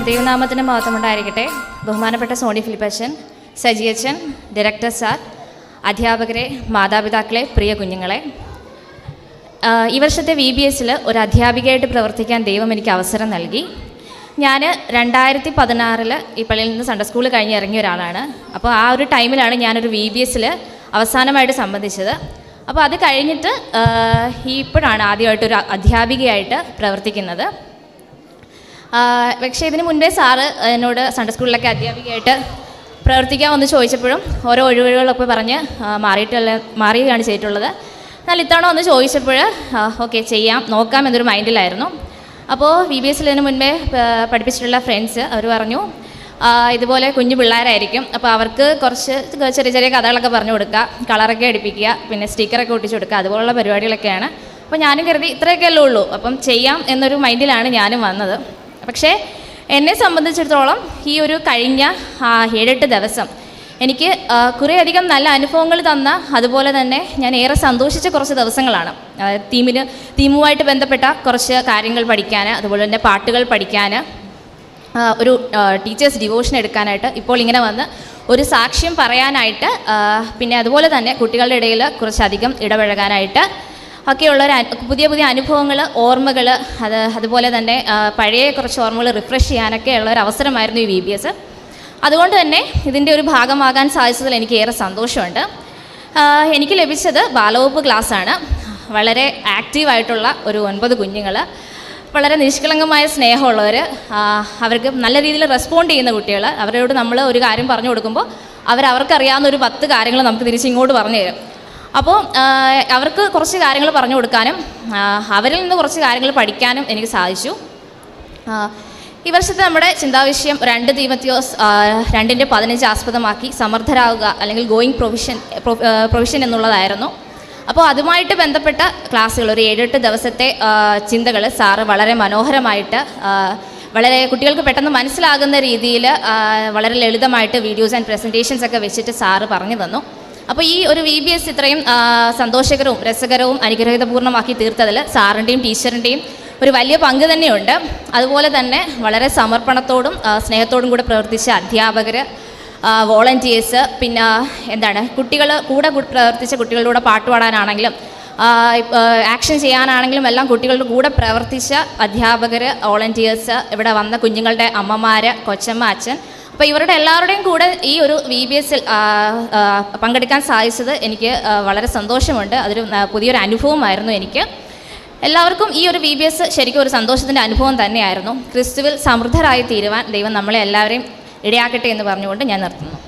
ദൈവനാമത്തിന് മഹത്വമുണ്ടായിരിക്കട്ടെ. ബഹുമാനപ്പെട്ട Sony ഫിലിപ്പച്ചൻ, സജിയച്ചൻ, director sir, അധ്യാപകരെ, മാതാപിതാക്കളെ, പ്രിയ കുഞ്ഞുങ്ങളെ, ഈ വർഷത്തെ VBSൽ ഒരു അധ്യാപികയായിട്ട് പ്രവർത്തിക്കാൻ ദൈവം എനിക്ക് അവസരം നൽകി. ഞാൻ 2016 ഈ പള്ളിയിൽ നിന്ന് സൺഡേ സ്കൂൾ കഴിഞ്ഞ് ഇറങ്ങിയ ഒരാളാണ്. അപ്പോൾ ആ ഒരു ടൈമിലാണ് ഞാനൊരു VBSൽ അവസാനമായിട്ട് സംബന്ധിച്ചത്. അപ്പോൾ അത് കഴിഞ്ഞിട്ട് ഇപ്പോഴാണ് ആദ്യമായിട്ടൊരു അധ്യാപികയായിട്ട് പ്രവർത്തിക്കുന്നത്. പക്ഷേ ഇതിന് മുൻപേ സാറ് എന്നോട് സൺഡേ സ്കൂളിലൊക്കെ അധ്യാപികയായിട്ട് പ്രവർത്തിക്കാമെന്ന് ചോദിച്ചപ്പോഴും ഓരോ ഒഴിവുകളൊക്കെ പറഞ്ഞ് മാറുകയാണ് ചെയ്തിട്ടുള്ളത്. എന്നാൽ ഇത്തവണ ഒന്ന് ചോദിച്ചപ്പോൾ ഓക്കെ ചെയ്യാം, നോക്കാം എന്നൊരു മൈൻഡിലായിരുന്നു. അപ്പോൾ VBSൽ ഇതിന് മുൻപേ പഠിപ്പിച്ചിട്ടുള്ള ഫ്രണ്ട്സ് അവർ പറഞ്ഞു ഇതുപോലെ കുഞ്ഞു പിള്ളേരായിരിക്കും, അപ്പോൾ അവർക്ക് കുറച്ച് ചെറിയ ചെറിയ കഥകളൊക്കെ പറഞ്ഞു കൊടുക്കുക, കളറൊക്കെ അടിപ്പിക്കുക, പിന്നെ സ്റ്റിക്കറൊക്കെ ഒട്ടിച്ച് കൊടുക്കുക, അതുപോലുള്ള പരിപാടികളൊക്കെയാണ്. അപ്പോൾ ഞാനും കരുതി ഇത്രയൊക്കെയല്ലേ ഉള്ളൂ, അപ്പം ചെയ്യാം എന്നൊരു മൈൻഡിലാണ് ഞാനും വന്നത്. പക്ഷേ എന്നെ സംബന്ധിച്ചിടത്തോളം ഈ ഒരു കഴിഞ്ഞ 7-8 ദിവസം എനിക്ക് കുറേയധികം നല്ല അനുഭവങ്ങൾ തന്ന, അതുപോലെ തന്നെ ഞാൻ ഏറെ സന്തോഷിച്ച കുറച്ച് ദിവസങ്ങളാണ്. തീമുമായിട്ട് ബന്ധപ്പെട്ട കുറച്ച് കാര്യങ്ങൾ പഠിക്കാൻ, അതുപോലെ തന്നെ പാട്ടുകൾ പഠിക്കാൻ, ഒരു ടീച്ചേഴ്സ് ഡിവോഷൻ എടുക്കാനായിട്ട്, ഇപ്പോൾ ഇങ്ങനെ വന്ന് ഒരു സാക്ഷ്യം പറയാനായിട്ട്, പിന്നെ അതുപോലെ തന്നെ കുട്ടികളുടെ ഇടയിൽ കുറച്ചധികം ഇടപഴകാനായിട്ട് ഒക്കെയുള്ള പുതിയ പുതിയ അനുഭവങ്ങൾ, ഓർമ്മകൾ, അതുപോലെ തന്നെ പഴയ കുറച്ച് ഓർമ്മകൾ റിഫ്രഷ് ചെയ്യാനൊക്കെ ഉള്ള ഒരു അവസരമായിരുന്നു ഈ VBS. അതുകൊണ്ട് തന്നെ ഇതിൻ്റെ ഒരു ഭാഗമാകാൻ സാധിച്ചതിൽ എനിക്ക് ഏറെ സന്തോഷമുണ്ട്. എനിക്ക് ലഭിച്ചത് ബാലവകുപ്പ് ക്ലാസ്സാണ്. വളരെ ആക്റ്റീവായിട്ടുള്ള ഒരു 9 കുഞ്ഞുങ്ങൾ, വളരെ നിഷ്കളങ്കമായ സ്നേഹമുള്ളവർ, അവർക്ക് നല്ല രീതിയിൽ റെസ്പോണ്ട് ചെയ്യുന്ന കുട്ടികൾ. അവരോട് നമ്മൾ ഒരു കാര്യം പറഞ്ഞു കൊടുക്കുമ്പോൾ അവർക്കറിയാവുന്ന ഒരു 10 കാര്യങ്ങൾ നമുക്ക് തിരിച്ചിങ്ങോട്ട് പറഞ്ഞു തരും. അപ്പോൾ അവർക്ക് കുറച്ച് കാര്യങ്ങൾ പറഞ്ഞു കൊടുക്കാനും അവരിൽ നിന്ന് കുറച്ച് കാര്യങ്ങൾ പഠിക്കാനും എനിക്ക് സാധിച്ചു. ഈ വർഷത്തെ നമ്മുടെ ചിന്താവിഷയം 2 തീമോത്തിയോസ് 2:15 ആസ്പദമാക്കി സമർത്ഥരാകുക, അല്ലെങ്കിൽ ഗോയിങ് പ്രൊവിഷൻ എന്നുള്ളതായിരുന്നു. അപ്പോൾ അതുമായിട്ട് ബന്ധപ്പെട്ട ക്ലാസ്സുകൾ, ഒരു 7-8 ദിവസത്തെ ചിന്തകൾ സാറ് വളരെ മനോഹരമായിട്ട്, വളരെ കുട്ടികൾക്ക് പെട്ടെന്ന് മനസ്സിലാകുന്ന രീതിയിൽ വളരെ ലളിതമായിട്ട് വീഡിയോസ് ആൻഡ് പ്രസൻറ്റേഷൻസ് ഒക്കെ വെച്ചിട്ട് സാറ് പറഞ്ഞു തന്നു. അപ്പോൾ ഈ ഒരു VBS ഇത്രയും സന്തോഷകരവും രസകരവും അനുഗ്രഹീതപൂർണ്ണമാക്കി തീർത്തതിൽ സാറിൻ്റെയും ടീച്ചറിൻ്റെയും ഒരു വലിയ പങ്ക് തന്നെയുണ്ട്. അതുപോലെ തന്നെ വളരെ സമർപ്പണത്തോടും സ്നേഹത്തോടും കൂടെ പ്രവർത്തിച്ച അധ്യാപകർ, വോളണ്ടിയേഴ്സ്, പിന്നെ കൂടെ പ്രവർത്തിച്ച കുട്ടികളുടെ പാട്ട് പാടാനാണെങ്കിലും ആക്ഷൻ ചെയ്യാനാണെങ്കിലും എല്ലാം കുട്ടികളുടെ കൂടെ പ്രവർത്തിച്ച അധ്യാപകർ, വോളണ്ടിയേഴ്സ്, ഇവിടെ വന്ന കുഞ്ഞുങ്ങളുടെ അമ്മമാർ, കൊച്ചമ്മ, അച്ഛൻ, അപ്പോൾ ഇവരുടെ എല്ലാവരുടെയും കൂടെ ഈ ഒരു VBSൽ പങ്കെടുക്കാൻ സാധിച്ചത് എനിക്ക് വളരെ സന്തോഷമുണ്ട്. അതൊരു പുതിയൊരു അനുഭവമായിരുന്നു എനിക്ക്. എല്ലാവർക്കും ഈ ഒരു VBS ശരിക്കും ഒരു സന്തോഷത്തിൻ്റെ അനുഭവം തന്നെയായിരുന്നു. ക്രിസ്തുവിൽ സമൃദ്ധരായി തീരുവാൻ ദൈവം നമ്മളെ എല്ലാവരെയും ഇടയാക്കട്ടെ എന്ന് പറഞ്ഞുകൊണ്ട് ഞാൻ നിർത്തുന്നു.